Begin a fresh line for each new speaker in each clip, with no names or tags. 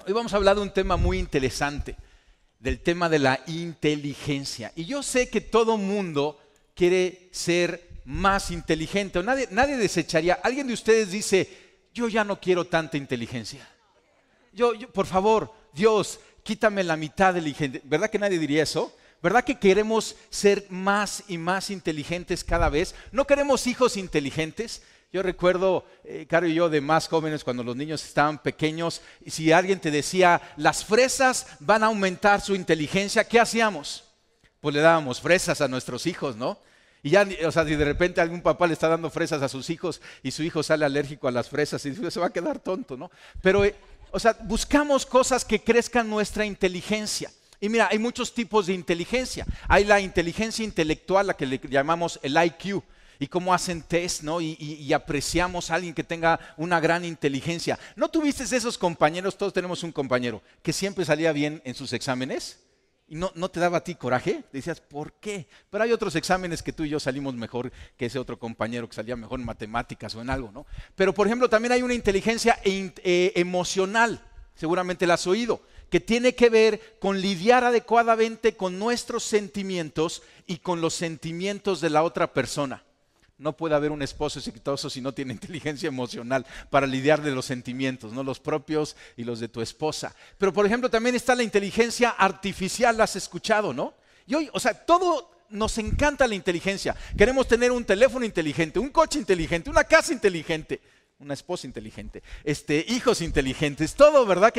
Hoy vamos a hablar de un tema muy interesante, del tema de la inteligencia. Y yo sé que todo mundo quiere ser más inteligente, o nadie desecharía. ¿Alguien de ustedes dice, yo ya no quiero tanta inteligencia? Por favor, Dios, quítame la mitad de la inteligencia. ¿Verdad que nadie diría eso? ¿Verdad que queremos ser más y más inteligentes cada vez? ¿No queremos hijos inteligentes? Yo recuerdo, Caro y yo, de más jóvenes, cuando los niños estaban pequeños, y si alguien te decía, las fresas van a aumentar su inteligencia, ¿qué hacíamos? Pues le dábamos fresas a nuestros hijos, ¿no? Y ya, o sea, si de repente algún papá le está dando fresas a sus hijos y su hijo sale alérgico a las fresas, y se va a quedar tonto, ¿no? Pero, o sea, buscamos cosas que crezcan nuestra inteligencia. Y mira, hay muchos tipos de inteligencia. Hay la inteligencia intelectual, la que le llamamos el IQ. Y cómo hacen test, ¿no? Y apreciamos a alguien que tenga una gran inteligencia. ¿No tuviste esos compañeros? Todos tenemos un compañero que siempre salía bien en sus exámenes. ¿Y no te daba a ti coraje? Decías, ¿por qué? Pero hay otros exámenes que tú y yo salimos mejor que ese otro compañero que salía mejor en matemáticas o en algo, ¿no? Pero, por ejemplo, también hay una inteligencia emocional, seguramente la has oído, que tiene que ver con lidiar adecuadamente con nuestros sentimientos y con los sentimientos de la otra persona. No puede haber un esposo exitoso si no tiene inteligencia emocional para lidiar de los sentimientos, ¿no? Los propios y los de tu esposa. Pero, por ejemplo, también está la inteligencia artificial, ¿la has escuchado, no? Y hoy, o sea, todo nos encanta la inteligencia. Queremos tener un teléfono inteligente, un coche inteligente, una casa inteligente, una esposa inteligente, hijos inteligentes, todo, ¿verdad?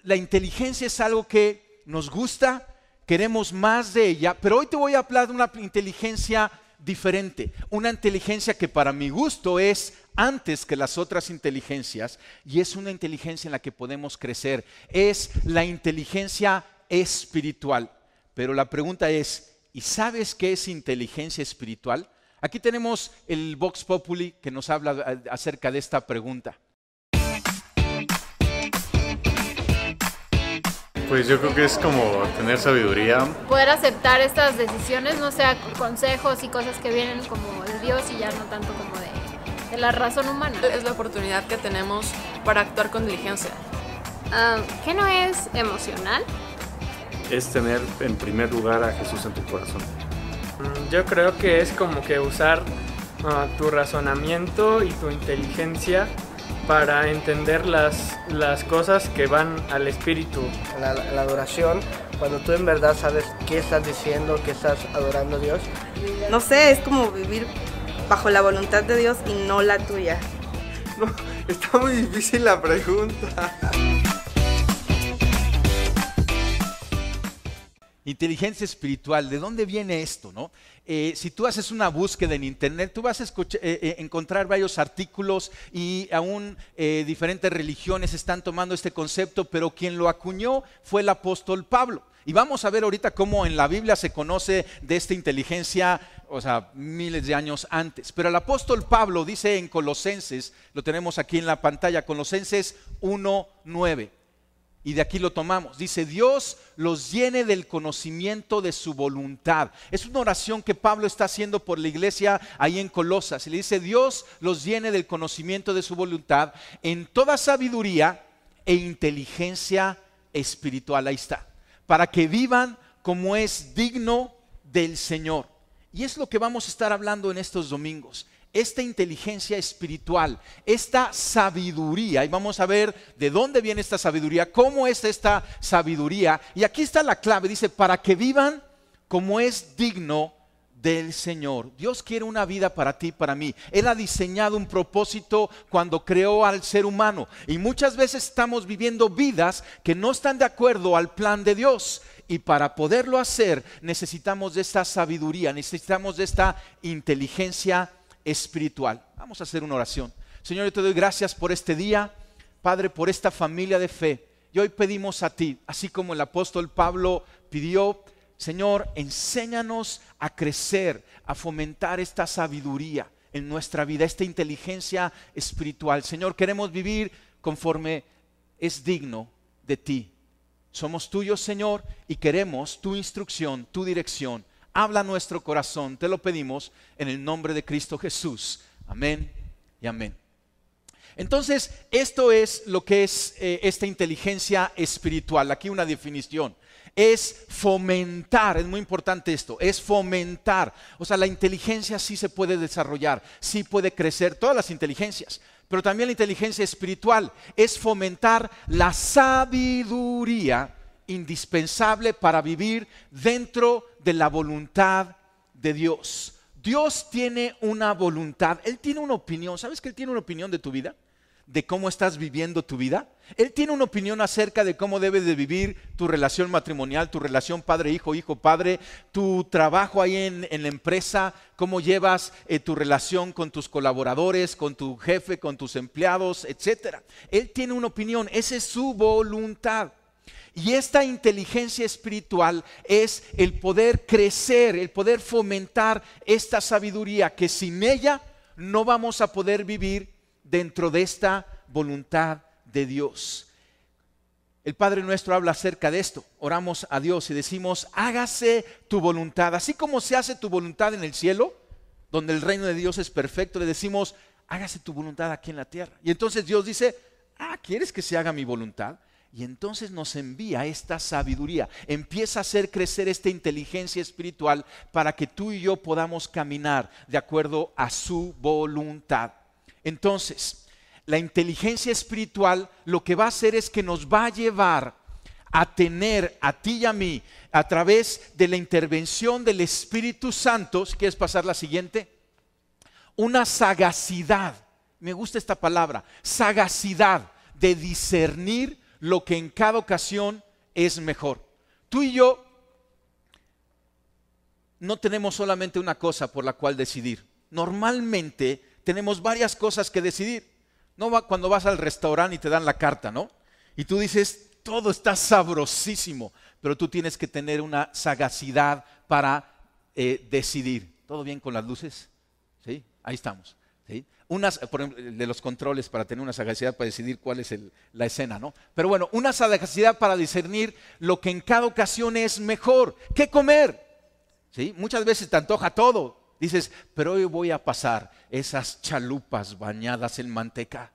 La inteligencia es algo que nos gusta, queremos más de ella, pero hoy te voy a hablar de una inteligencia diferente, una inteligencia que para mi gusto es antes que las otras inteligencias y es una inteligencia en la que podemos crecer, es la inteligencia espiritual. Pero la pregunta es, ¿y sabes qué es inteligencia espiritual? Aquí tenemos el Vox Populi que nos habla acerca de esta pregunta.
Pues yo creo que es como tener sabiduría.
Poder aceptar estas decisiones, no sea consejos y cosas que vienen como de Dios y ya no tanto como de la razón humana.
Es la oportunidad que tenemos para actuar con diligencia.
¿Qué no es emocional?
Es tener en primer lugar a Jesús en tu corazón.
Yo creo que es como que usar tu razonamiento y tu inteligencia para entender las cosas que van al espíritu.
La adoración, cuando tú en verdad sabes qué estás diciendo, qué estás adorando a Dios.
No sé, es como vivir bajo la voluntad de Dios y no la tuya.
No, está muy difícil la pregunta.
Inteligencia espiritual, ¿de dónde viene esto, no? Si tú haces una búsqueda en internet, tú vas a encontrar varios artículos y aún diferentes religiones están tomando este concepto, pero quien lo acuñó fue el apóstol Pablo. Y vamos a ver ahorita cómo en la Biblia se conoce de esta inteligencia, o sea, miles de años antes. Pero el apóstol Pablo dice en Colosenses, lo tenemos aquí en la pantalla, Colosenses 1:9. Y de aquí lo tomamos. Dice, Dios los llene del conocimiento de su voluntad. Es una oración que Pablo está haciendo por la iglesia ahí en Colosas. Y le dice, Dios los llene del conocimiento de su voluntad en toda sabiduría e inteligencia espiritual. Ahí está. Para que vivan como es digno del Señor. Y es lo que vamos a estar hablando en estos domingos. Esta inteligencia espiritual, esta sabiduría, y vamos a ver de dónde viene esta sabiduría, cómo es esta sabiduría, y aquí está la clave, dice, para que vivan como es digno del Señor. Dios quiere una vida para ti, para mí. Él ha diseñado un propósito cuando creó al ser humano, y muchas veces estamos viviendo vidas que no están de acuerdo al plan de Dios. Y para poderlo hacer necesitamos de esta sabiduría, necesitamos de esta inteligencia espiritual. Vamos a hacer una oración. Señor, yo te doy gracias por este día, Padre, por esta familia de fe. Y hoy pedimos a ti, así como el apóstol Pablo pidió, Señor, enséñanos a crecer, a fomentar esta sabiduría en nuestra vida, esta inteligencia espiritual. Señor, queremos vivir conforme es digno de ti. Somos tuyos, Señor, y queremos tu instrucción, tu dirección. Habla nuestro corazón, te lo pedimos en el nombre de Cristo Jesús. Amén y amén. Entonces, esto es lo que es esta inteligencia espiritual. Aquí una definición. Es fomentar, es muy importante esto, es fomentar. O sea, la inteligencia sí se puede desarrollar, sí puede crecer, todas las inteligencias. Pero también la inteligencia espiritual es fomentar la sabiduría indispensable para vivir dentro de la voluntad de Dios. Dios tiene una voluntad, Él tiene una opinión. ¿Sabes que Él tiene una opinión de tu vida? De cómo estás viviendo tu vida. Él tiene una opinión acerca de cómo debes de vivir tu relación matrimonial, tu relación padre-hijo, hijo-padre, tu trabajo ahí en la empresa, cómo llevas tu relación con tus colaboradores, con tu jefe, con tus empleados, etc. Él tiene una opinión, esa es su voluntad. Y esta inteligencia espiritual es el poder crecer, el poder fomentar esta sabiduría, que sin ella no vamos a poder vivir dentro de esta voluntad de Dios. El Padre Nuestro habla acerca de esto. Oramos a Dios y decimos: hágase tu voluntad. Así como se hace tu voluntad en el cielo, donde el reino de Dios es perfecto, le decimos: hágase tu voluntad aquí en la tierra. Y entonces Dios dice: ¿quieres que se haga mi voluntad? Y entonces nos envía esta sabiduría, empieza a hacer crecer esta inteligencia espiritual para que tú y yo podamos caminar de acuerdo a su voluntad. Entonces, la inteligencia espiritual lo que va a hacer es que nos va a llevar a tener a ti y a mí, a través de la intervención del Espíritu Santo. Si quieres pasar la siguiente, una sagacidad, me gusta esta palabra, sagacidad de discernir lo que en cada ocasión es mejor. Tú y yo no tenemos solamente una cosa por la cual decidir. Normalmente tenemos varias cosas que decidir. No va cuando vas al restaurante y te dan la carta, ¿no? Y tú dices: todo está sabrosísimo, pero tú tienes que tener una sagacidad para decidir. ¿Todo bien con las luces? ¿Sí? Ahí estamos. ¿Sí? Por ejemplo, de los controles, para tener una sagacidad para decidir cuál es la escena, ¿no? Pero bueno, una sagacidad para discernir lo que en cada ocasión es mejor. ¿Qué comer? ¿Sí? Muchas veces te antoja todo. Dices: pero hoy voy a pasar esas chalupas bañadas en manteca,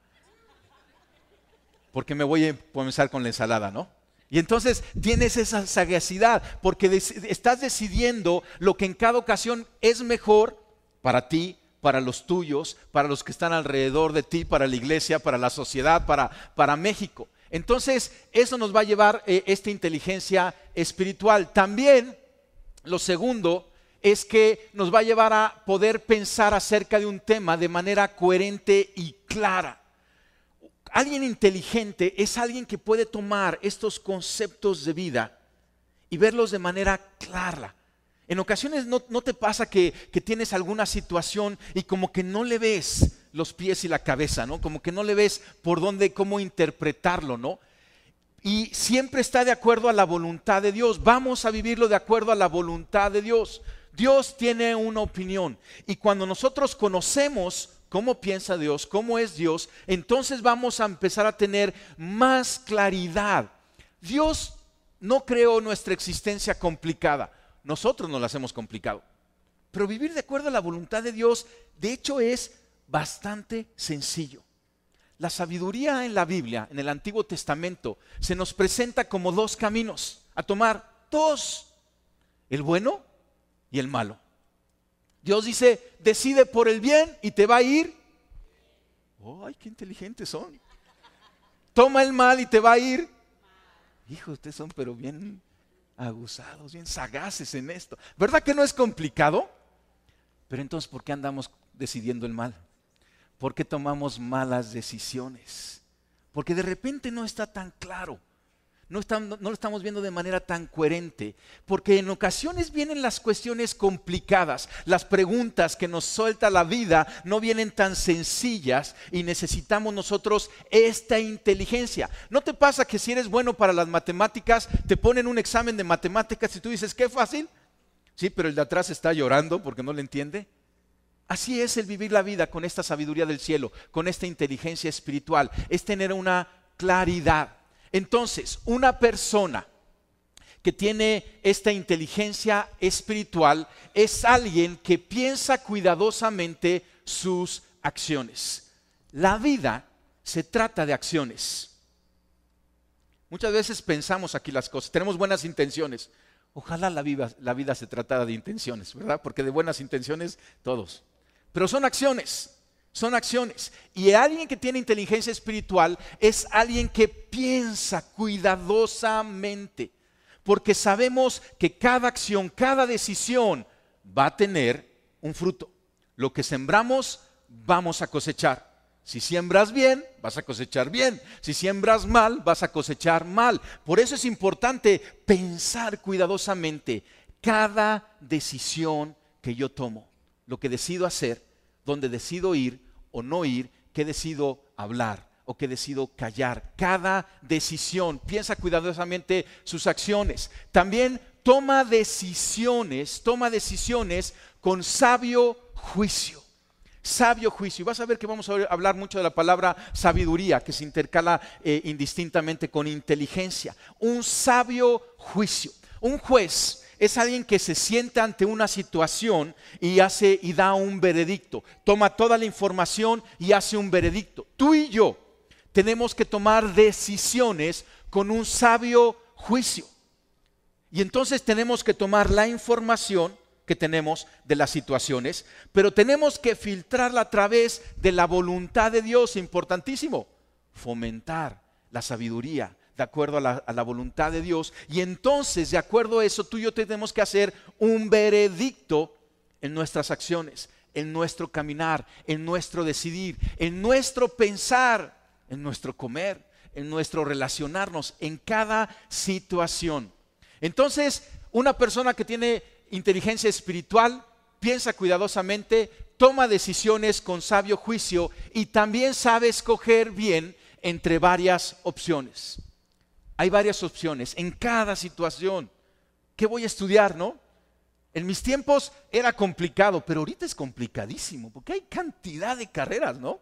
porque me voy a comenzar con la ensalada, ¿no? Y entonces tienes esa sagacidad, porque estás decidiendo lo que en cada ocasión es mejor para ti, para los tuyos, para los que están alrededor de ti, para la iglesia, para la sociedad, para México. Entonces, eso nos va a llevar esta inteligencia espiritual. También, lo segundo es que nos va a llevar a poder pensar acerca de un tema de manera coherente y clara. Alguien inteligente es alguien que puede tomar estos conceptos de vida y verlos de manera clara. En ocasiones no te pasa que tienes alguna situación y como que no le ves los pies y la cabeza, ¿no? Como que no le ves por dónde, cómo interpretarlo, ¿no? Y siempre está de acuerdo a la voluntad de Dios. Vamos a vivirlo de acuerdo a la voluntad de Dios. Dios tiene una opinión, y cuando nosotros conocemos cómo piensa Dios, cómo es Dios, entonces vamos a empezar a tener más claridad. Dios no creó nuestra existencia complicada, nosotros nos la hacemos complicado. Pero vivir de acuerdo a la voluntad de Dios, de hecho, es bastante sencillo. La sabiduría en la Biblia, en el Antiguo Testamento, se nos presenta como dos caminos a tomar, dos: el bueno y el malo. Dios dice: decide por el bien y te va a ir. ¡Ay, qué inteligentes son! Toma el mal y te va a ir. Hijo, ustedes son pero bien aguzados, bien sagaces en esto. ¿Verdad que no es complicado? Pero entonces, ¿por qué andamos decidiendo el mal? ¿Por qué tomamos malas decisiones? Porque de repente no está tan claro. No lo estamos viendo de manera tan coherente, porque en ocasiones vienen las cuestiones complicadas, las preguntas que nos suelta la vida no vienen tan sencillas y necesitamos nosotros esta inteligencia. ¿No te pasa que si eres bueno para las matemáticas, te ponen un examen de matemáticas y tú dices: qué fácil? Sí, pero el de atrás está llorando porque no le entiende. Así es el vivir la vida con esta sabiduría del cielo, con esta inteligencia espiritual, es tener una claridad. Entonces, una persona que tiene esta inteligencia espiritual es alguien que piensa cuidadosamente sus acciones. La vida se trata de acciones. Muchas veces pensamos aquí las cosas, tenemos buenas intenciones. Ojalá la vida se tratara de intenciones, ¿verdad? Porque de buenas intenciones todos. Pero son acciones. Son acciones. Y alguien que tiene inteligencia espiritual es alguien que piensa cuidadosamente. Porque sabemos que cada acción, cada decisión va a tener un fruto. Lo que sembramos, vamos a cosechar. Si siembras bien, vas a cosechar bien. Si siembras mal, vas a cosechar mal. Por eso es importante pensar cuidadosamente cada decisión que yo tomo. Lo que decido hacer, dónde decido ir o no ir, qué decido hablar o qué decido callar. Cada decisión, piensa cuidadosamente sus acciones. También toma decisiones con sabio juicio. Sabio juicio. Y vas a ver que vamos a hablar mucho de la palabra sabiduría, que se intercala indistintamente con inteligencia. Un sabio juicio. Un juez es alguien que se sienta ante una situación y da un veredicto. Toma toda la información y hace un veredicto. Tú y yo tenemos que tomar decisiones con un sabio juicio. Y entonces tenemos que tomar la información que tenemos de las situaciones, pero tenemos que filtrarla a través de la voluntad de Dios. Importantísimo, fomentar la sabiduría de acuerdo a la voluntad de Dios. Y entonces, de acuerdo a eso, tú y yo tenemos que hacer un veredicto en nuestras acciones, en nuestro caminar, en nuestro decidir, en nuestro pensar, en nuestro comer, en nuestro relacionarnos, en cada situación. Entonces, una persona que tiene inteligencia espiritual piensa cuidadosamente, toma decisiones con sabio juicio y también sabe escoger bien entre varias opciones. Hay varias opciones en cada situación. ¿Qué voy a estudiar, no? En mis tiempos era complicado, pero ahorita es complicadísimo porque hay cantidad de carreras, ¿no?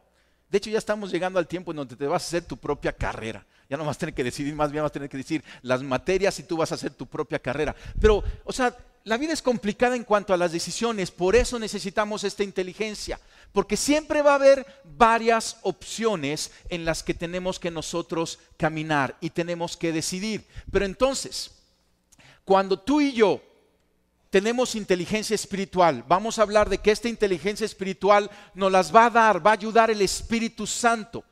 De hecho, ya estamos llegando al tiempo en donde te vas a hacer tu propia carrera. Ya no vas a tener que decidir, más bien vas a tener que decir las materias y tú vas a hacer tu propia carrera. Pero, o sea, la vida es complicada en cuanto a las decisiones, por eso necesitamos esta inteligencia. Porque siempre va a haber varias opciones en las que tenemos que nosotros caminar y tenemos que decidir. Pero entonces, cuando tú y yo tenemos inteligencia espiritual, vamos a hablar de que esta inteligencia espiritual nos las va a ayudar el Espíritu Santo.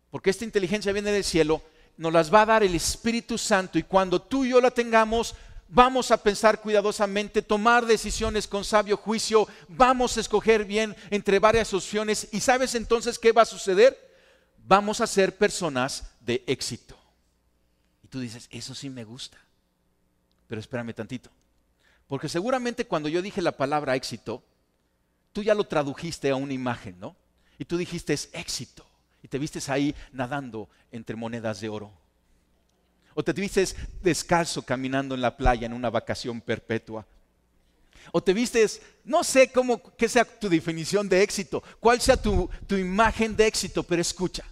Porque esta inteligencia viene del cielo, nos las va a dar el Espíritu Santo. Y cuando tú y yo la tengamos, vamos a pensar cuidadosamente, tomar decisiones con sabio juicio, vamos a escoger bien entre varias opciones. ¿Y sabes entonces qué va a suceder? Vamos a ser personas de éxito. Y tú dices, eso sí me gusta. Pero espérame tantito. Porque seguramente cuando yo dije la palabra éxito, tú ya lo tradujiste a una imagen, ¿no? Y tú dijiste es éxito. Y te vistes ahí nadando entre monedas de oro. O te vistes descalzo caminando en la playa en una vacación perpetua. O te vistes, no sé qué sea tu definición de éxito, cuál sea tu imagen de éxito, pero escucha,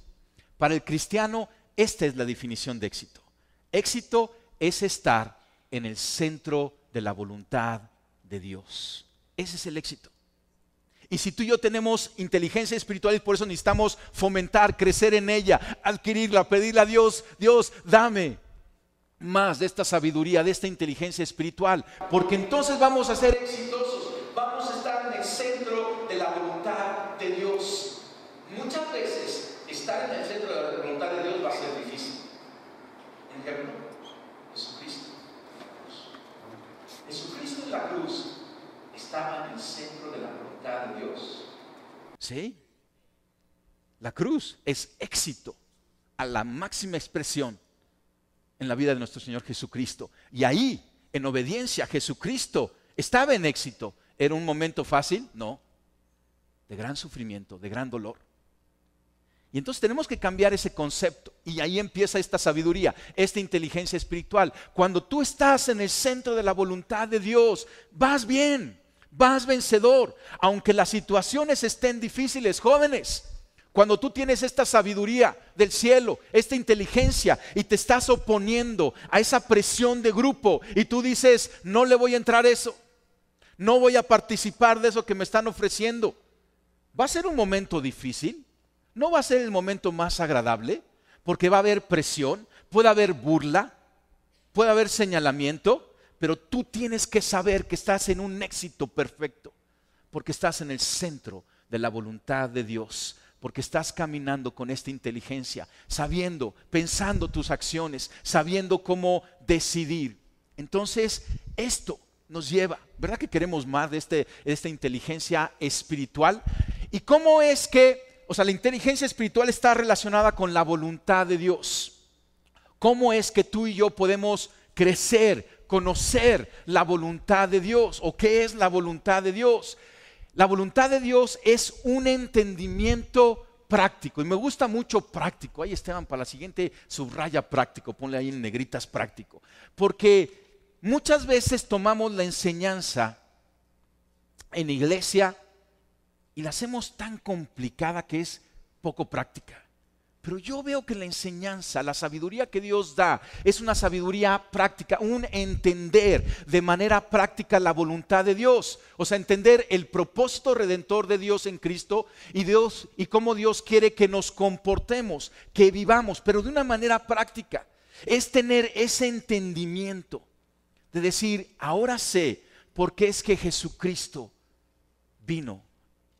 para el cristiano esta es la definición de éxito. Éxito es estar en el centro de la voluntad de Dios. Ese es el éxito. Y si tú y yo tenemos inteligencia espiritual y por eso necesitamos fomentar, crecer en ella, adquirirla, pedirle a Dios, Dios, dame más de esta sabiduría, de esta inteligencia espiritual, porque entonces vamos a ser exitosos, vamos a estar en el centro de la voluntad de Dios. Muchas veces estar en el centro de la voluntad de Dios va a ser difícil. Ejemplo, Jesucristo. Jesucristo en la cruz estaba en el centro de la voluntad de Dios. ¿Sí? La cruz es éxito a la máxima expresión en la vida de nuestro Señor Jesucristo. Y ahí, en obediencia a Jesucristo, estaba en éxito. ¿Era un momento fácil? No. De gran sufrimiento, de gran dolor. Y entonces tenemos que cambiar ese concepto. Y ahí empieza esta sabiduría, esta inteligencia espiritual. Cuando tú estás en el centro de la voluntad de Dios, vas bien, vas vencedor. Aunque las situaciones estén difíciles, jóvenes. Cuando tú tienes esta sabiduría del cielo, esta inteligencia y te estás oponiendo a esa presión de grupo y tú dices, no le voy a entrar a eso, no voy a participar de eso que me están ofreciendo. ¿Va a ser un momento difícil? No va a ser el momento más agradable, porque va a haber presión, puede haber burla, puede haber señalamiento, pero tú tienes que saber que estás en un éxito perfecto, porque estás en el centro de la voluntad de Dios, porque estás caminando con esta inteligencia, sabiendo, pensando tus acciones, sabiendo cómo decidir. Entonces, esto nos lleva, ¿verdad que queremos más de esta inteligencia espiritual? ¿Y cómo es que, la inteligencia espiritual está relacionada con la voluntad de Dios? ¿Cómo es que tú y yo podemos crecer, conocer la voluntad de Dios? ¿O qué es la voluntad de Dios? La voluntad de Dios es un entendimiento práctico, y me gusta mucho práctico. Ahí Esteban, para la siguiente subraya práctico, ponle ahí en negritas práctico, porque muchas veces tomamos la enseñanza en iglesia y la hacemos tan complicada que es poco práctica. Pero yo veo que la enseñanza, la sabiduría que Dios da, es una sabiduría práctica, un entender de manera práctica la voluntad de Dios. Entender el propósito redentor de Dios en Cristo y cómo Dios quiere que nos comportemos, que vivamos, pero de una manera práctica. Es tener ese entendimiento de decir, ahora sé por qué es que Jesucristo vino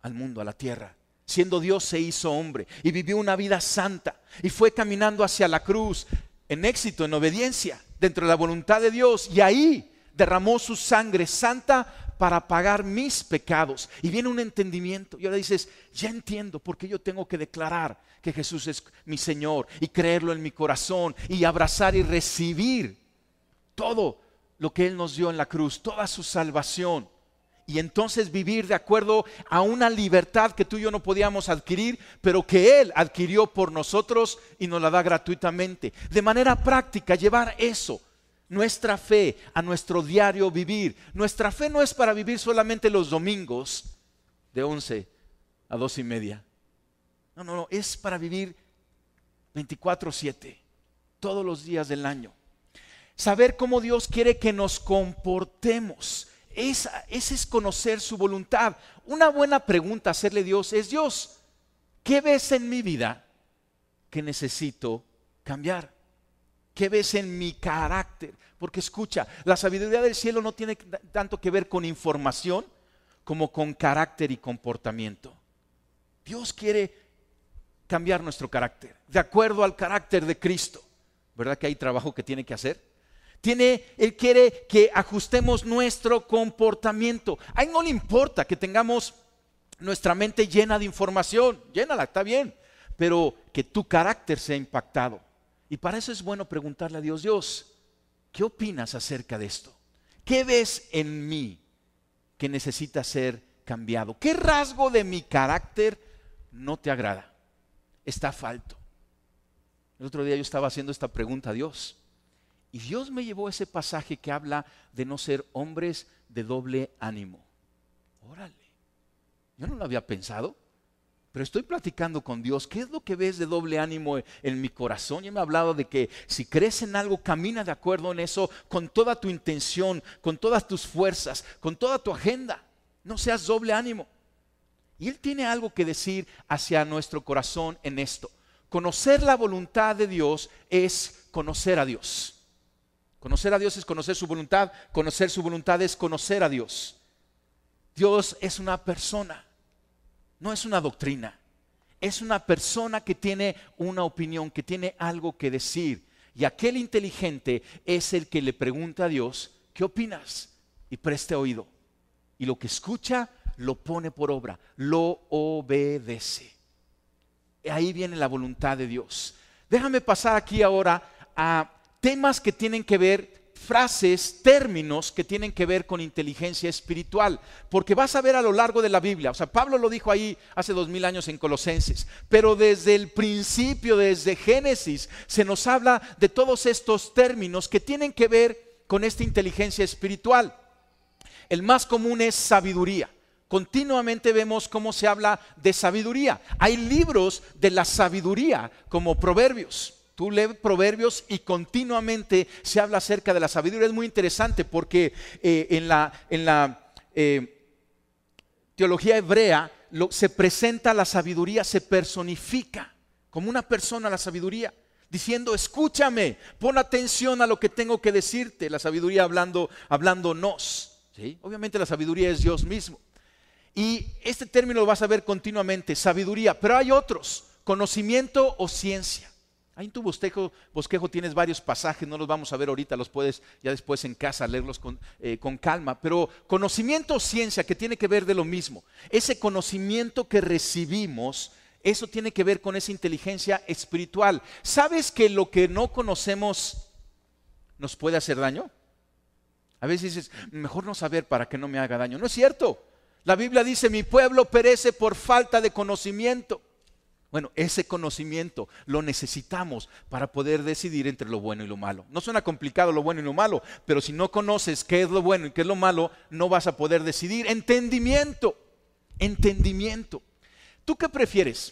al mundo, a la tierra. Siendo Dios se hizo hombre y vivió una vida santa y fue caminando hacia la cruz en éxito, en obediencia, dentro de la voluntad de Dios, y ahí derramó su sangre santa para pagar mis pecados. Y viene un entendimiento y ahora dices, ya entiendo por qué yo tengo que declarar que Jesús es mi Señor y creerlo en mi corazón y abrazar y recibir todo lo que Él nos dio en la cruz, toda su salvación. Y entonces vivir de acuerdo a una libertad que tú y yo no podíamos adquirir, pero que Él adquirió por nosotros y nos la da gratuitamente. De manera práctica, llevar eso, nuestra fe, a nuestro diario vivir. Nuestra fe no es para vivir solamente los domingos de 11 a 2:30. No, es para vivir 24/7, todos los días del año. Saber cómo Dios quiere que nos comportemos. Ese es conocer su voluntad. Una buena pregunta a hacerle a Dios es: Dios, ¿qué ves en mi vida que necesito cambiar? ¿Qué ves en mi carácter? Porque escucha, la sabiduría del cielo no tiene tanto que ver con información como con carácter y comportamiento. Dios quiere cambiar nuestro carácter de acuerdo al carácter de Cristo. ¿Verdad que hay trabajo que tiene que hacer? Él quiere que ajustemos nuestro comportamiento. A Él no le importa que tengamos nuestra mente llena de información. Llénala, está bien, pero que tu carácter sea impactado. Y para eso es bueno preguntarle a Dios: Dios, ¿qué opinas acerca de esto? ¿Qué ves en mí que necesita ser cambiado? ¿Qué rasgo de mi carácter no te agrada? Está falto. El otro día yo estaba haciendo esta pregunta a Dios. Y Dios me llevó a ese pasaje que habla de no ser hombres de doble ánimo. Órale, yo no lo había pensado, pero estoy platicando con Dios. ¿Qué es lo que ves de doble ánimo en mi corazón? Ya me ha hablado de que si crees en algo, camina de acuerdo en eso, con toda tu intención, con todas tus fuerzas, con toda tu agenda. No seas doble ánimo. Y Él tiene algo que decir hacia nuestro corazón en esto. Conocer la voluntad de Dios es conocer a Dios. Conocer a Dios es conocer su voluntad. Conocer su voluntad es conocer a Dios. Dios es una persona, no es una doctrina. Es una persona que tiene una opinión, que tiene algo que decir. Y aquel inteligente es el que le pregunta a Dios: ¿qué opinas? Y preste oído. Y lo que escucha lo pone por obra, lo obedece. Ahí viene la voluntad de Dios. Déjame pasar aquí ahora a temas que tienen que ver, frases, términos que tienen que ver con inteligencia espiritual, porque vas a ver a lo largo de la Biblia, Pablo lo dijo ahí hace 2000 años en Colosenses, pero desde el principio, desde Génesis, se nos habla de todos estos términos que tienen que ver con esta inteligencia espiritual. El más común es sabiduría. Continuamente vemos cómo se habla de sabiduría. Hay libros de la sabiduría como Proverbios. Tú lees Proverbios y continuamente se habla acerca de la sabiduría. Es muy interesante porque en la teología hebrea se presenta la sabiduría, se personifica como una persona la sabiduría, diciendo, escúchame, pon atención a lo que tengo que decirte. La sabiduría hablándonos, ¿sí? Obviamente la sabiduría es Dios mismo. Y este término lo vas a ver continuamente, sabiduría, pero hay otros, conocimiento o ciencia. Ahí en tu bosquejo tienes varios pasajes, no los vamos a ver ahorita, los puedes ya después en casa leerlos con calma. Pero conocimiento o ciencia, que tiene que ver de lo mismo. Ese conocimiento que recibimos, eso tiene que ver con esa inteligencia espiritual. ¿Sabes que lo que no conocemos nos puede hacer daño? A veces dices, mejor no saber para que no me haga daño. No es cierto. La Biblia dice, mi pueblo perece por falta de conocimiento. Bueno, ese conocimiento lo necesitamos para poder decidir entre lo bueno y lo malo. No suena complicado lo bueno y lo malo, pero si no conoces qué es lo bueno y qué es lo malo, no vas a poder decidir. Entendimiento. ¿Tú qué prefieres?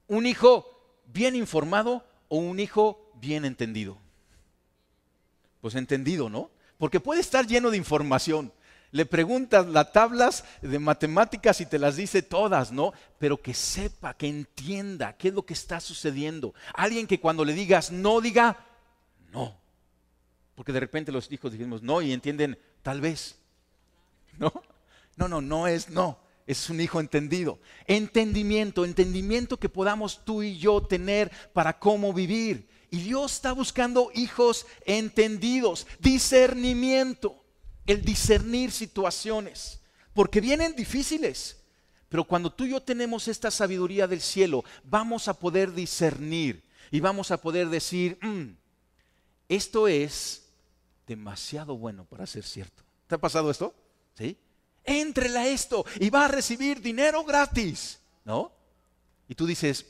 ¿Un hijo bien informado o un hijo bien entendido? Pues entendido, ¿no? Porque puede estar lleno de información. Le preguntas las tablas de matemáticas y te las dice todas, ¿no? Pero que sepa, que entienda qué es lo que está sucediendo. Alguien que cuando le digas no, diga no. Porque de repente los hijos decimos no y entienden tal vez. ¿No? No es no. Es un hijo entendido. Entendimiento que podamos tú y yo tener para cómo vivir. Y Dios está buscando hijos entendidos. Discernimiento. El discernir situaciones, porque vienen difíciles, pero cuando tú y yo tenemos esta sabiduría del cielo, vamos a poder discernir y vamos a poder decir, esto es demasiado bueno para ser cierto. ¿Te ha pasado esto? ¿Sí? Éntrele a esto y va a recibir dinero gratis, ¿no? Y tú dices,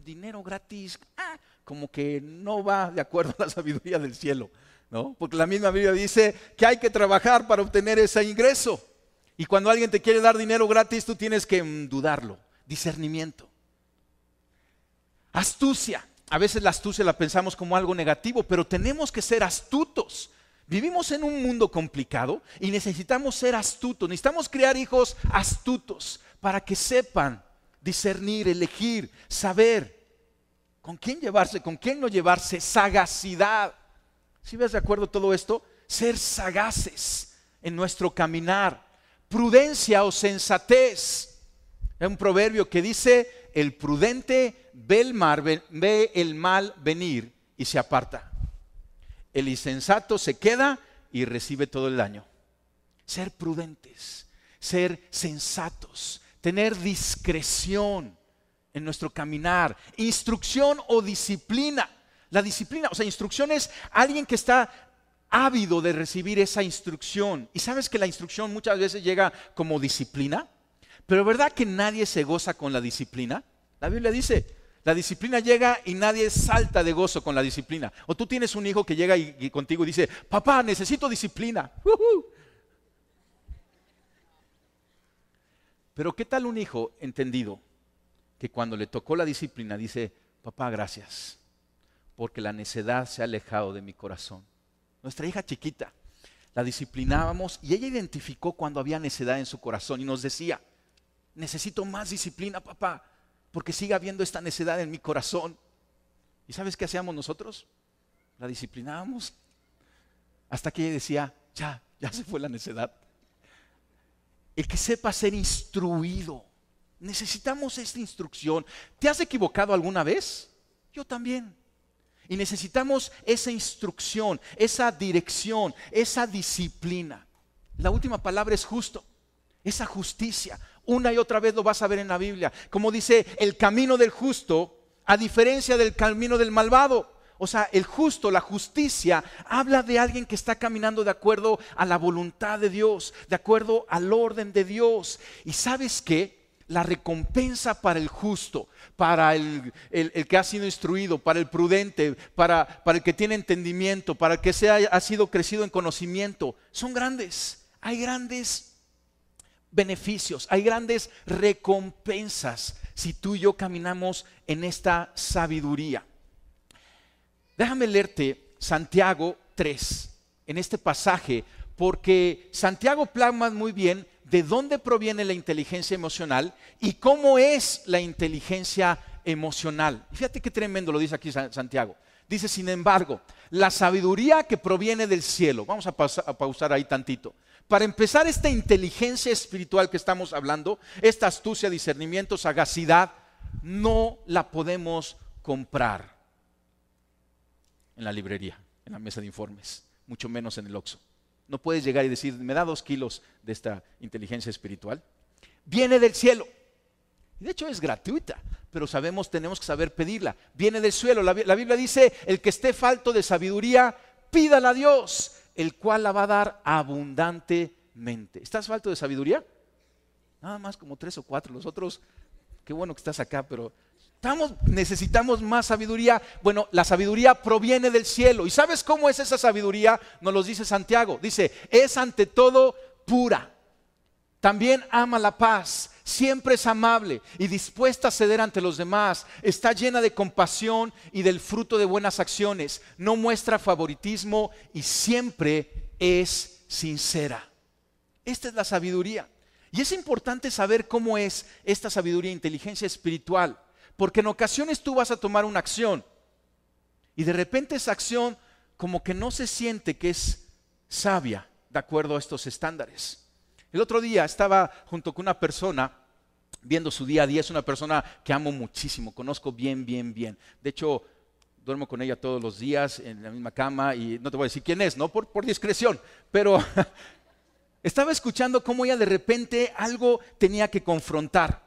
dinero gratis, como que no va de acuerdo a la sabiduría del cielo. ¿No? Porque la misma Biblia dice que hay que trabajar para obtener ese ingreso. Y cuando alguien te quiere dar dinero gratis, tú tienes que dudarlo. Discernimiento. Astucia. A veces la astucia la pensamos como algo negativo, pero tenemos que ser astutos. Vivimos en un mundo complicado y necesitamos ser astutos. Necesitamos crear hijos astutos para que sepan discernir, elegir, saber con quién llevarse, con quién no llevarse. Sagacidad. ¿Sí ves de acuerdo todo esto? Ser sagaces en nuestro caminar. Prudencia o sensatez. Hay un proverbio que dice, el prudente ve el mal venir y se aparta. El insensato se queda y recibe todo el daño. Ser prudentes, ser sensatos, tener discreción en nuestro caminar. Instrucción o disciplina. La disciplina, o sea, instrucción es alguien que está ávido de recibir esa instrucción. Y sabes que la instrucción muchas veces llega como disciplina, pero ¿verdad que nadie se goza con la disciplina? La Biblia dice, la disciplina llega y nadie salta de gozo con la disciplina. O tú tienes un hijo que llega y contigo y dice, papá, necesito disciplina. Pero ¿qué tal un hijo entendido que cuando le tocó la disciplina dice, papá, gracias, porque la necedad se ha alejado de mi corazón? Nuestra hija chiquita, la disciplinábamos y ella identificó cuando había necedad en su corazón y nos decía, necesito más disciplina, papá, porque sigue habiendo esta necedad en mi corazón. ¿Y sabes qué hacíamos nosotros? La disciplinábamos hasta que ella decía, ya se fue la necedad. El que sepa ser instruido, necesitamos esta instrucción. ¿Te has equivocado alguna vez? Yo también. Y necesitamos esa instrucción, esa dirección, esa disciplina. La última palabra es justo, esa justicia. Una y otra vez lo vas a ver en la Biblia. Como dice, el camino del justo, a diferencia del camino del malvado. O sea, el justo, la justicia, habla de alguien que está caminando de acuerdo a la voluntad de Dios, de acuerdo al orden de Dios. ¿Y sabes qué? La recompensa para el justo, para el que ha sido instruido, para el prudente, para el que tiene entendimiento, para el que ha sido crecido en conocimiento, son grandes. Hay grandes beneficios, hay grandes recompensas si tú y yo caminamos en esta sabiduría. Déjame leerte Santiago 3 en este pasaje, porque Santiago plasma muy bien de dónde proviene la inteligencia emocional y cómo es la inteligencia emocional. Y fíjate qué tremendo lo dice aquí Santiago. Dice, sin embargo, la sabiduría que proviene del cielo, vamos a pausar ahí tantito. Para empezar, esta inteligencia espiritual que estamos hablando, esta astucia, discernimiento, sagacidad, no la podemos comprar en la librería, en la mesa de informes, mucho menos en el Oxxo. No puedes llegar y decir, me da 2 kilos de esta inteligencia espiritual. Viene del cielo. De hecho es gratuita, pero tenemos que saber pedirla. Viene del cielo. La Biblia dice, el que esté falto de sabiduría, pídala a Dios, el cual la va a dar abundantemente. ¿Estás falto de sabiduría? Nada más como 3 o 4. Los otros, qué bueno que estás acá, pero necesitamos más sabiduría. Bueno, la sabiduría proviene del cielo. ¿Y sabes cómo es esa sabiduría? Nos lo dice Santiago. Dice, es ante todo pura. También ama la paz, siempre es amable y dispuesta a ceder ante los demás. Está llena de compasión y del fruto de buenas acciones. No muestra favoritismo y siempre es sincera. Esta es la sabiduría. Y es importante saber cómo es esta sabiduría, inteligencia espiritual. Porque en ocasiones tú vas a tomar una acción y de repente esa acción como que no se siente que es sabia de acuerdo a estos estándares. El otro día estaba junto con una persona viendo su día a día. Es una persona que amo muchísimo, conozco bien. De hecho, duermo con ella todos los días en la misma cama y no te voy a decir quién es, ¿no? Por discreción, pero estaba escuchando cómo ella de repente algo tenía que confrontar.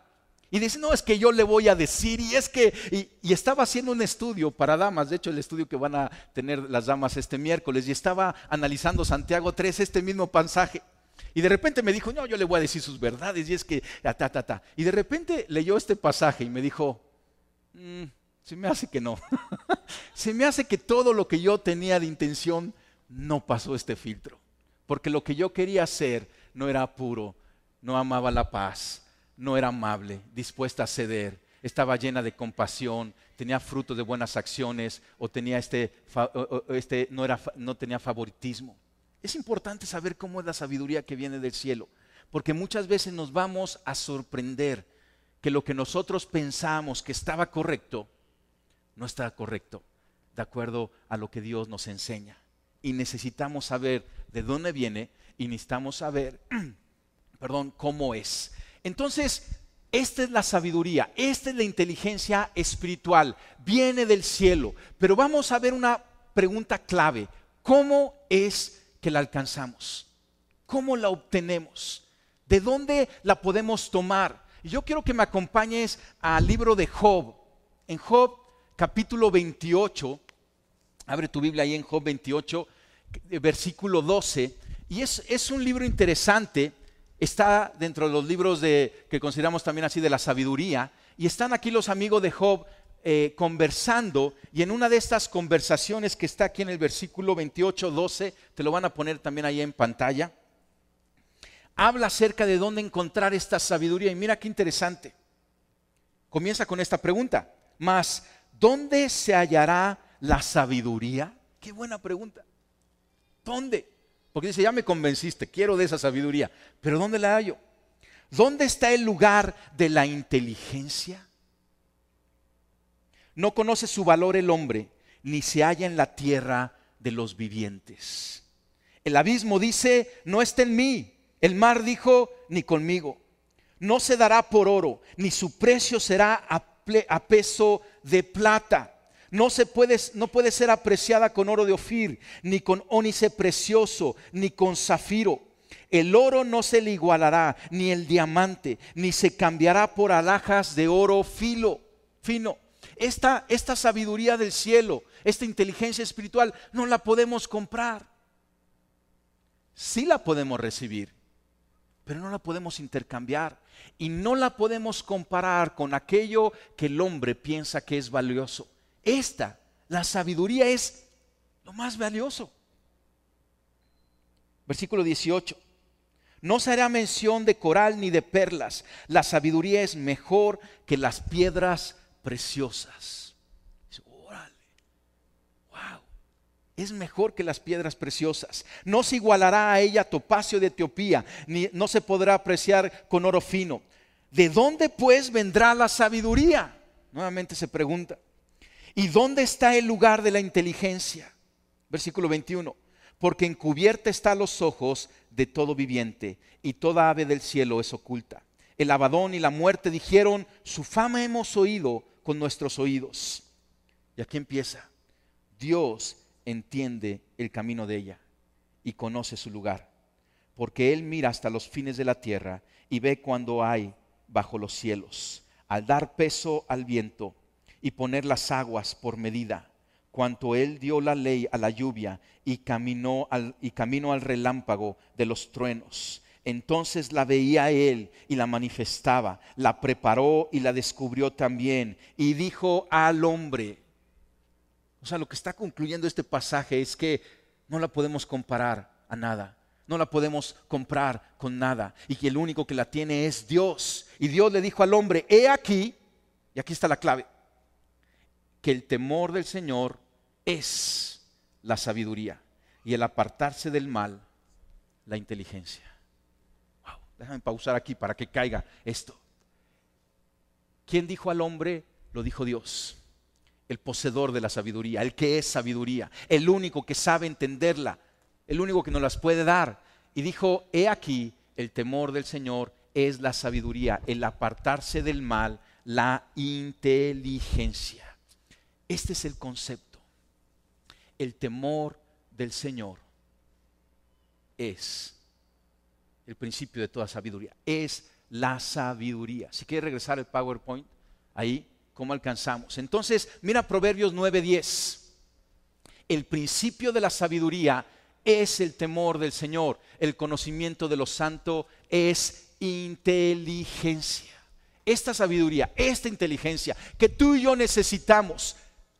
Y dice, no, es que yo le voy a decir, y estaba haciendo un estudio para damas, de hecho el estudio que van a tener las damas este miércoles, y estaba analizando Santiago 3, este mismo pasaje. Y de repente me dijo, no, yo le voy a decir sus verdades, y es que, Y de repente leyó este pasaje y me dijo, se me hace que no. Se me hace que todo lo que yo tenía de intención no pasó este filtro. Porque lo que yo quería hacer no era puro, no amaba la paz, no era amable, dispuesta a ceder, estaba llena de compasión, tenía fruto de buenas acciones o tenía no tenía favoritismo. Es importante saber cómo es la sabiduría que viene del cielo, porque muchas veces nos vamos a sorprender que lo que nosotros pensamos que estaba correcto, no está correcto, de acuerdo a lo que Dios nos enseña. Y necesitamos saber de dónde viene y necesitamos saber, cómo es. Entonces, esta es la sabiduría, esta es la inteligencia espiritual, viene del cielo. Pero vamos a ver una pregunta clave, ¿cómo es que la alcanzamos? ¿Cómo la obtenemos? ¿De dónde la podemos tomar? Y yo quiero que me acompañes al libro de Job. En Job capítulo 28, abre tu Biblia ahí en Job 28, versículo 12. Y es un libro interesante, está dentro de los libros que consideramos también así de la sabiduría. Y están aquí los amigos de Job conversando, y en una de estas conversaciones que está aquí en el versículo 28, 12, te lo van a poner también ahí en pantalla, habla acerca de dónde encontrar esta sabiduría. Y mira qué interesante, comienza con esta pregunta, mas ¿dónde se hallará la sabiduría? Qué buena pregunta. ¿Dónde? Porque dice, ya me convenciste, quiero de esa sabiduría, pero ¿dónde la hallo? ¿Dónde está el lugar de la inteligencia? No conoce su valor el hombre, ni se halla en la tierra de los vivientes. El abismo dice, no está en mí. El mar dijo, ni conmigo. No se dará por oro, ni su precio será a peso de plata. No puede ser apreciada con oro de Ofir, ni con ónice precioso, ni con zafiro. El oro no se le igualará, ni el diamante, ni se cambiará por alhajas de oro fino. Esta sabiduría del cielo, esta inteligencia espiritual, no la podemos comprar. Sí la podemos recibir, pero no la podemos intercambiar. Y no la podemos comparar con aquello que el hombre piensa que es valioso. La sabiduría es lo más valioso. Versículo 18. No se hará mención de coral ni de perlas. La sabiduría es mejor que las piedras preciosas. Órale, wow. es mejor que las piedras preciosas. No se igualará a ella topacio de Etiopía, ni no se podrá apreciar con oro fino. ¿De dónde pues vendrá la sabiduría? Nuevamente se pregunta. ¿Y dónde está el lugar de la inteligencia? Versículo 21. Porque encubierta está a los ojos de todo viviente, y toda ave del cielo es oculta. El Abadón y la muerte dijeron, su fama hemos oído con nuestros oídos. Y aquí empieza. Dios entiende el camino de ella y conoce su lugar, porque Él mira hasta los fines de la tierra y ve cuando hay bajo los cielos, al dar peso al viento y poner las aguas por medida, cuanto Él dio la ley a la lluvia y camino al relámpago de los truenos. Entonces la veía Él y la manifestaba, la preparó y la descubrió también, y dijo al hombre. O sea, lo que está concluyendo este pasaje es que no la podemos comparar a nada, no la podemos comprar con nada, y que el único que la tiene es Dios. Y Dios le dijo al hombre, he aquí, y aquí está la clave, que el temor del Señor es la sabiduría, y el apartarse del mal, la inteligencia. Wow, déjame pausar aquí para que caiga esto. ¿Quién dijo al hombre? Lo dijo Dios. El poseedor de la sabiduría, el que es sabiduría, el único que sabe entenderla, el único que nos las puede dar. Y dijo, he aquí, el temor del Señor es la sabiduría, el apartarse del mal, la inteligencia. Este es el concepto. El temor del Señor es el principio de toda sabiduría, es la sabiduría. Si quieres regresar al PowerPoint, ahí. ¿Cómo alcanzamos? Entonces, mira Proverbios 9:10. El principio de la sabiduría es el temor del Señor. El conocimiento de lo santo es inteligencia. Esta sabiduría, esta inteligencia que tú y yo necesitamos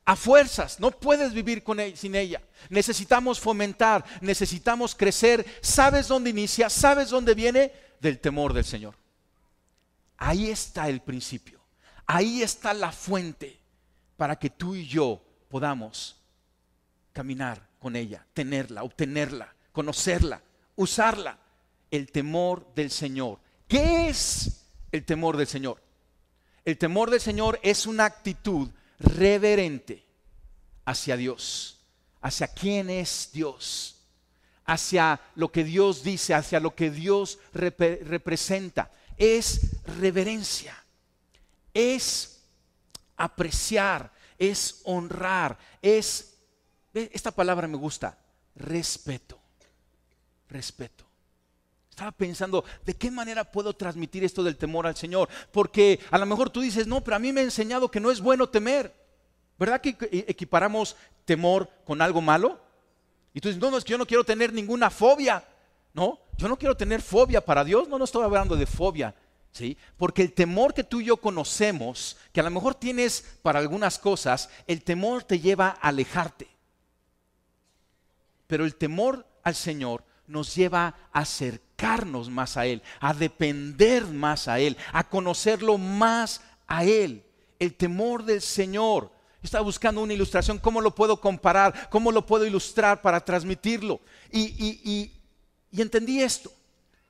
a fuerzas, no puedes vivir sin ella. Necesitamos fomentar, necesitamos crecer. ¿Sabes dónde inicia? ¿Sabes dónde viene? Del temor del Señor. Ahí está el principio. Ahí está la fuente para que tú y yo podamos caminar con ella, tenerla, obtenerla, conocerla, usarla. El temor del Señor. ¿Qué es el temor del Señor? El temor del Señor es una actitud reverente hacia Dios, hacia quién es Dios, hacia lo que Dios dice, hacia lo que Dios representa. Es reverencia. Es apreciar, es honrar, esta palabra me gusta, respeto, respeto. Estaba pensando, ¿de qué manera puedo transmitir esto del temor al Señor? Porque a lo mejor tú dices, no, pero a mí me ha enseñado que no es bueno temer. ¿Verdad que equiparamos temor con algo malo? Y tú dices, no, es que yo no quiero tener ninguna fobia. No, yo no quiero tener fobia para Dios, no estoy hablando de fobia. ¿Sí? Porque el temor que tú y yo conocemos, que a lo mejor tienes para algunas cosas, el temor te lleva a alejarte. Pero el temor al Señor nos lleva a acercarnos más a Él, a depender más a Él, a conocerlo más a Él. El temor del Señor. Yo estaba buscando una ilustración, ¿cómo lo puedo comparar? ¿Cómo lo puedo ilustrar para transmitirlo? Y entendí esto.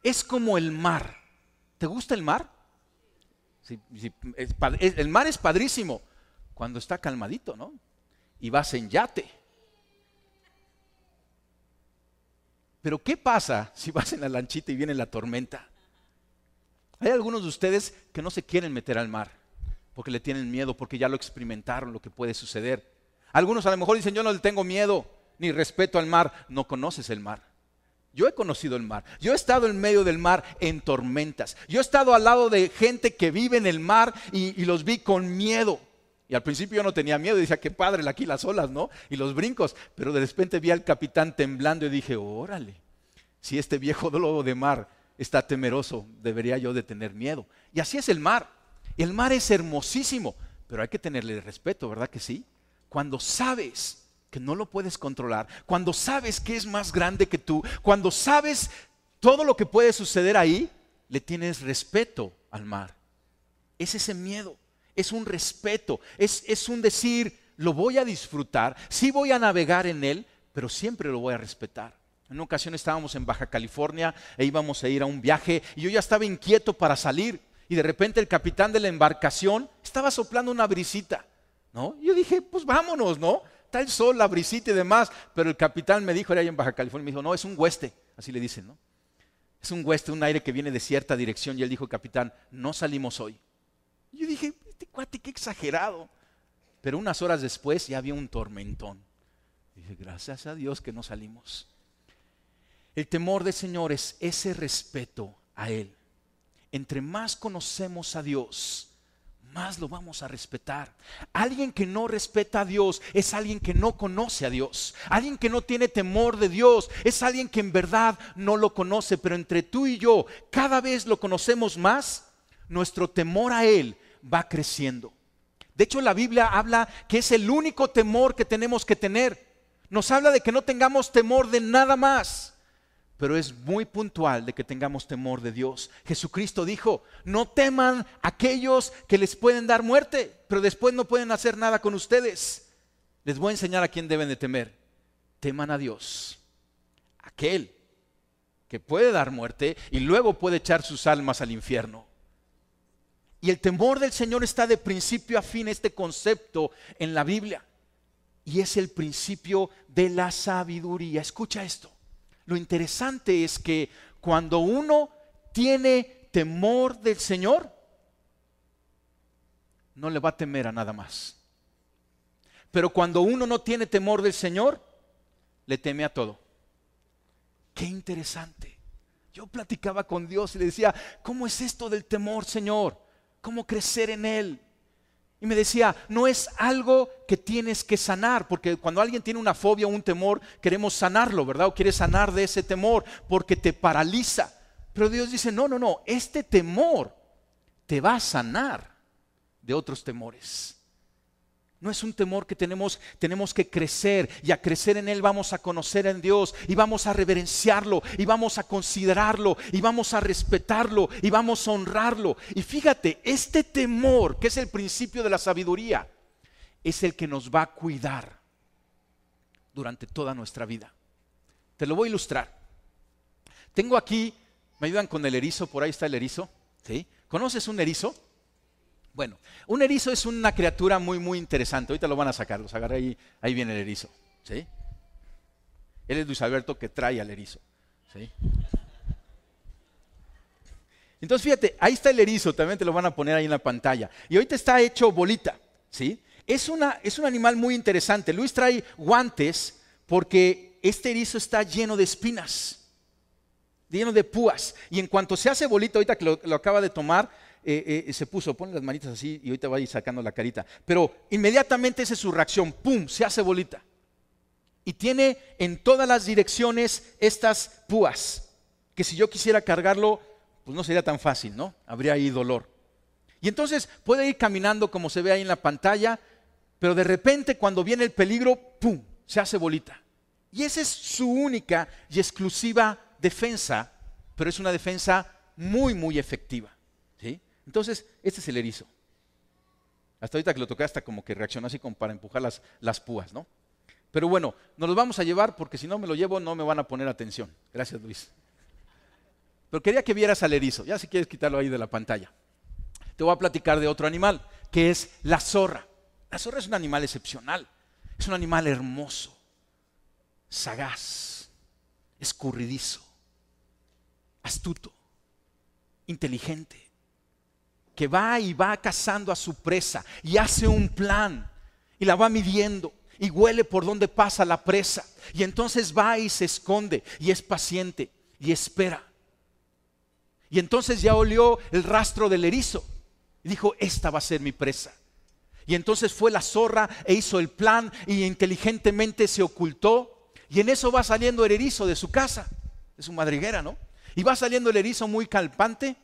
Es como el mar. ¿Te gusta el mar? Sí, el mar es padrísimo cuando está calmadito, ¿no? Y vas en yate. Pero ¿qué pasa si vas en la lanchita y viene la tormenta? Hay algunos de ustedes que no se quieren meter al mar porque le tienen miedo, porque ya lo experimentaron, lo que puede suceder. Algunos a lo mejor dicen, yo no le tengo miedo ni respeto al mar. No conoces el mar. Yo he conocido el mar, yo he estado en medio del mar en tormentas, yo he estado al lado de gente que vive en el mar y los vi con miedo. Y al principio yo no tenía miedo, decía, qué padre aquí las olas, ¿no? Y los brincos, pero de repente vi al capitán temblando y dije, órale, si este viejo lobo de mar está temeroso, debería yo de tener miedo. Y así es el mar. El mar es hermosísimo, pero hay que tenerle respeto, ¿verdad que sí? Cuando sabes que no lo puedes controlar, cuando sabes que es más grande que tú, cuando sabes todo lo que puede suceder ahí, le tienes respeto al mar. Es ese miedo, es un respeto, es un decir, lo voy a disfrutar, sí voy a navegar en él, pero siempre lo voy a respetar. En una ocasión estábamos en Baja California e íbamos a ir a un viaje y yo ya estaba inquieto para salir y de repente el capitán de la embarcación estaba soplando una brisita, ¿no? Y yo dije, pues vámonos, ¿no? Está el sol, la brisita y demás, pero el capitán me dijo, era allá en Baja California, me dijo, no, es un hueste, así le dicen, ¿no? Es un hueste, un aire que viene de cierta dirección y él dijo, capitán, no salimos hoy. Y yo dije, este cuate, qué exagerado. Pero unas horas después ya había un tormentón. Dije, gracias a Dios que no salimos. El temor del Señor es ese respeto a Él. Entre más conocemos a Dios, más lo vamos a respetar. Alguien que no respeta a Dios es alguien que no conoce a Dios. Alguien que no tiene temor de Dios es alguien que en verdad no lo conoce. Pero entre tú y yo, cada vez lo conocemos más, nuestro temor a Él va creciendo. De hecho, la Biblia habla que es el único temor que tenemos que tener. Nos habla de que no tengamos temor de nada más. Pero es muy puntual de que tengamos temor de Dios. Jesucristo dijo, no teman aquellos que les pueden dar muerte, pero después no pueden hacer nada con ustedes. Les voy a enseñar a quién deben de temer. Teman a Dios, aquel que puede dar muerte y luego puede echar sus almas al infierno. Y el temor del Señor está de principio a fin, este concepto en la Biblia. Y es el principio de la sabiduría. Escucha esto. Lo interesante es que cuando uno tiene temor del Señor, no le va a temer a nada más. Pero cuando uno no tiene temor del Señor, le teme a todo. Qué interesante. Yo platicaba con Dios y le decía, ¿cómo es esto del temor, Señor? ¿Cómo crecer en Él? Y me decía, no es algo que tienes que sanar, porque cuando alguien tiene una fobia o un temor, queremos sanarlo, ¿verdad? O quieres sanar de ese temor porque te paraliza. Pero Dios dice, no, este temor te va a sanar de otros temores. No es un temor que tenemos que crecer, y a crecer en Él vamos a conocer en Dios y vamos a reverenciarlo y vamos a considerarlo y vamos a respetarlo y vamos a honrarlo. Y fíjate, este temor, que es el principio de la sabiduría, es el que nos va a cuidar durante toda nuestra vida. Te lo voy a ilustrar. Tengo aquí, ¿me ayudan con el erizo? Por ahí está el erizo, ¿sí? ¿Conoces un erizo? Bueno, un erizo es una criatura muy, muy interesante. Ahorita lo van a sacar, los agarré ahí viene el erizo, ¿sí? Él es Luis Alberto que trae al erizo, ¿sí? Entonces fíjate, ahí está el erizo, también te lo van a poner ahí en la pantalla. Y ahorita está hecho bolita, ¿sí? Es un animal muy interesante. Luis trae guantes porque este erizo está lleno de espinas, lleno de púas. Y en cuanto se hace bolita, ahorita que lo acaba de tomar, se puso, pone las manitas así y ahorita va a ir sacando la carita. Pero inmediatamente esa es su reacción, ¡pum!, se hace bolita. Y tiene en todas las direcciones estas púas, que si yo quisiera cargarlo, pues no sería tan fácil, ¿no? Habría ahí dolor. Y entonces puede ir caminando como se ve ahí en la pantalla, pero de repente cuando viene el peligro, ¡pum!, se hace bolita. Y esa es su única y exclusiva defensa, pero es una defensa muy, muy efectiva, ¿sí? Entonces, este es el erizo. Hasta ahorita que lo toqué, hasta como que reaccionó así como para empujar las púas, ¿no? Pero bueno, nos los vamos a llevar porque si no me lo llevo no me van a poner atención. Gracias, Luis. Pero quería que vieras al erizo. Ya si quieres quitarlo ahí de la pantalla. Te voy a platicar de otro animal, que es la zorra. La zorra es un animal excepcional. Es un animal hermoso, sagaz, escurridizo, astuto, inteligente, que va y va cazando a su presa y hace un plan y la va midiendo y huele por donde pasa la presa y entonces va y se esconde y es paciente y espera. Y entonces ya olió el rastro del erizo y dijo, esta va a ser mi presa. Y entonces fue la zorra e hizo el plan y inteligentemente se ocultó y en eso va saliendo el erizo de su casa, de su madriguera, ¿no? Y va saliendo el erizo muy calpante,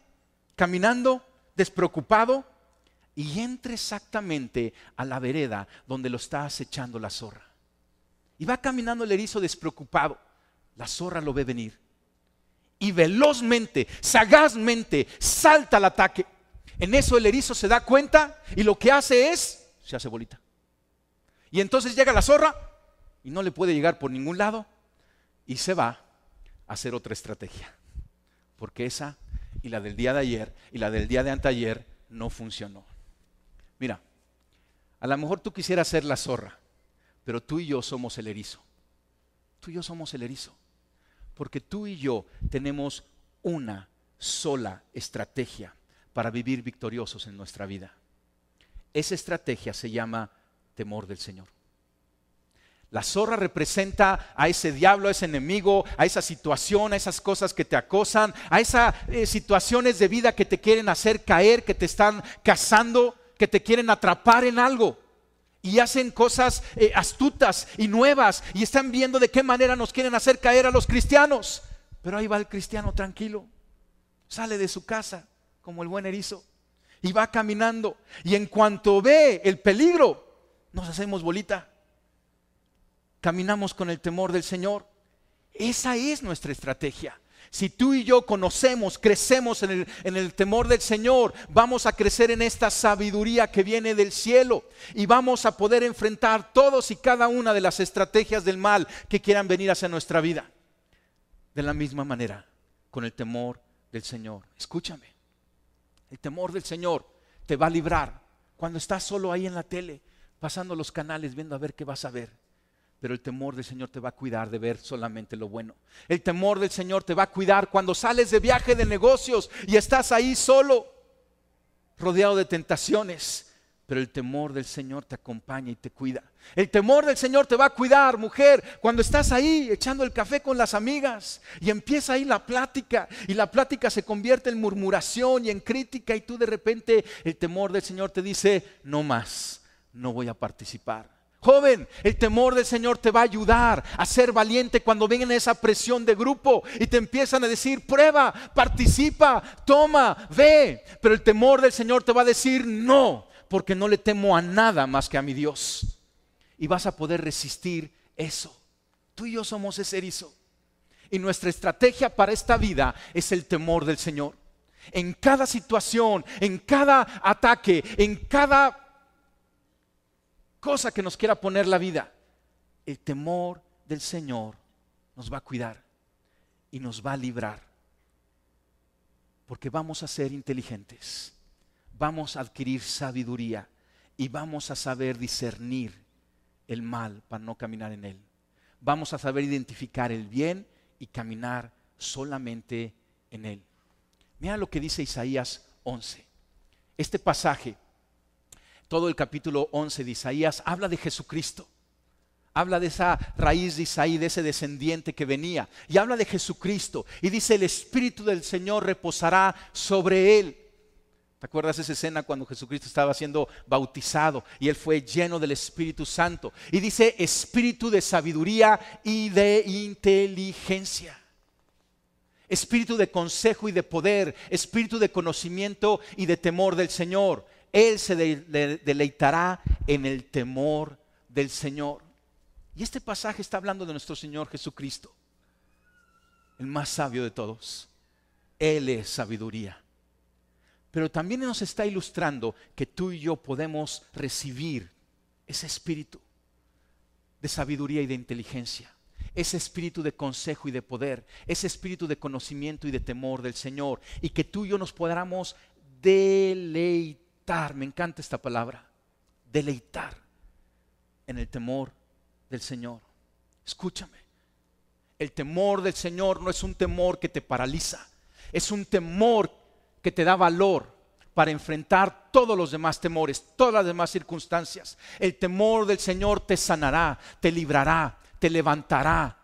caminando, despreocupado, y entra exactamente a la vereda donde lo está acechando la zorra. Y va caminando el erizo despreocupado. La zorra lo ve venir. Y velozmente, sagazmente, salta al ataque. En eso el erizo se da cuenta y lo que hace es, se hace bolita. Y entonces llega la zorra y no le puede llegar por ningún lado y se va a hacer otra estrategia. Porque esa y la del día de ayer y la del día de anteayer no funcionó. Mira, a lo mejor tú quisieras ser la zorra, pero tú y yo somos el erizo. Tú y yo somos el erizo. Porque tú y yo tenemos una sola estrategia para vivir victoriosos en nuestra vida. Esa estrategia se llama temor del Señor. La zorra representa a ese diablo, a ese enemigo, a esa situación, a esas cosas que te acosan, a esas situaciones de vida que te quieren hacer caer, que te están cazando, que te quieren atrapar en algo. Y hacen cosas astutas y nuevas y están viendo de qué manera nos quieren hacer caer a los cristianos. Pero ahí va el cristiano tranquilo, sale de su casa como el buen erizo y va caminando. Y en cuanto ve el peligro, nos hacemos bolita. Caminamos con el temor del Señor. Esa es nuestra estrategia. Si tú y yo conocemos, crecemos en el temor del Señor, vamos a crecer en esta sabiduría que viene del cielo y vamos a poder enfrentar todos y cada una de las estrategias del mal que quieran venir hacia nuestra vida. De la misma manera, con el temor del Señor. Escúchame, el temor del Señor te va a librar cuando estás solo ahí en la tele, pasando los canales, viendo a ver qué vas a ver. Pero el temor del Señor te va a cuidar de ver solamente lo bueno. El temor del Señor te va a cuidar cuando sales de viaje de negocios y estás ahí solo, rodeado de tentaciones. Pero el temor del Señor te acompaña y te cuida. El temor del Señor te va a cuidar, mujer, cuando estás ahí echando el café con las amigas y empieza ahí la plática y la plática se convierte en murmuración y en crítica y tú de repente el temor del Señor te dice, no más, no voy a participar. Joven, el temor del Señor te va a ayudar a ser valiente cuando vengan esa presión de grupo y te empiezan a decir, prueba, participa, toma, ve. Pero el temor del Señor te va a decir, no, porque no le temo a nada más que a mi Dios. Y vas a poder resistir eso. Tú y yo somos ese erizo. Y nuestra estrategia para esta vida es el temor del Señor. En cada situación, en cada ataque, en cada cosa que nos quiera poner la vida, el temor del Señor nos va a cuidar y nos va a librar, porque vamos a ser inteligentes, vamos a adquirir sabiduría y vamos a saber discernir el mal para no caminar en él. Vamos a saber identificar el bien y caminar solamente en él. Mira lo que dice Isaías 11. Este pasaje, todo el capítulo 11 de Isaías habla de Jesucristo. Habla de esa raíz de Isaí, de ese descendiente que venía. Y habla de Jesucristo. Y dice, el Espíritu del Señor reposará sobre él. ¿Te acuerdas esa escena cuando Jesucristo estaba siendo bautizado y él fue lleno del Espíritu Santo? Y dice, espíritu de sabiduría y de inteligencia. Espíritu de consejo y de poder. Espíritu de conocimiento y de temor del Señor. Él se deleitará en el temor del Señor. Y este pasaje está hablando de nuestro Señor Jesucristo, el más sabio de todos. Él es sabiduría. Pero también nos está ilustrando que tú y yo podemos recibir ese espíritu de sabiduría y de inteligencia, ese espíritu de consejo y de poder, ese espíritu de conocimiento y de temor del Señor, y que tú y yo nos podamos deleitar. Me encanta esta palabra, deleitar en el temor del Señor. Escúchame, el temor del Señor no es un temor que te paraliza, es un temor que te da valor para enfrentar todos los demás temores, todas las demás circunstancias. El temor del Señor te sanará, te librará, te levantará,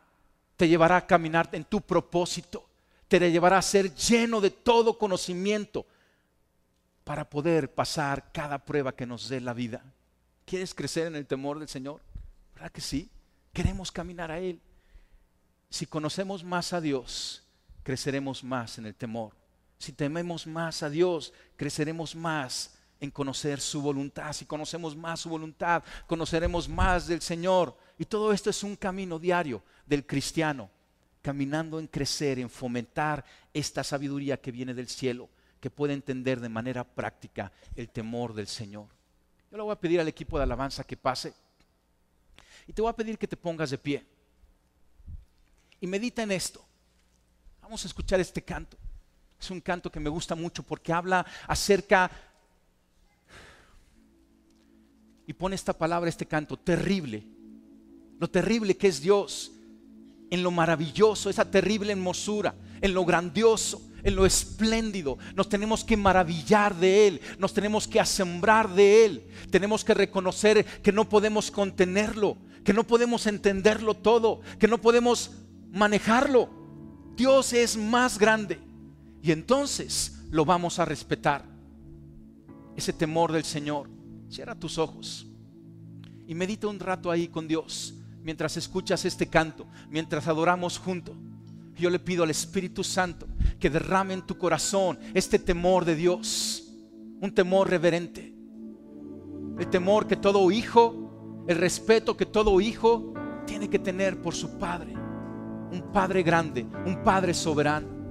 te llevará a caminar en tu propósito, te llevará a ser lleno de todo conocimiento para poder pasar cada prueba que nos dé la vida. ¿Quieres crecer en el temor del Señor? ¿Verdad que sí? Queremos caminar a Él. Si conocemos más a Dios, creceremos más en el temor. Si tememos más a Dios, creceremos más en conocer su voluntad. Si conocemos más su voluntad, conoceremos más del Señor. Y todo esto es un camino diario del cristiano, caminando en crecer, en fomentar esta sabiduría que viene del cielo, que puede entender de manera práctica el temor del Señor. Yo le voy a pedir al equipo de alabanza que pase. Y te voy a pedir que te pongas de pie. Y medita en esto. Vamos a escuchar este canto. Es un canto que me gusta mucho porque habla acerca, y pone esta palabra, este canto, terrible. Lo terrible que es Dios, en lo maravilloso, esa terrible hermosura, en lo grandioso, en lo espléndido. Nos tenemos que maravillar de Él, nos tenemos que asombrar de Él. Tenemos que reconocer que no podemos contenerlo, que no podemos entenderlo todo, que no podemos manejarlo. Dios es más grande y entonces lo vamos a respetar. Ese temor del Señor. Cierra tus ojos y medita un rato ahí con Dios mientras escuchas este canto, mientras adoramos juntos. Yo le pido al Espíritu Santo que derrame en tu corazón este temor de Dios, un temor reverente, el temor que todo hijo, el respeto que todo hijo tiene que tener por su Padre, un Padre grande, un Padre soberano.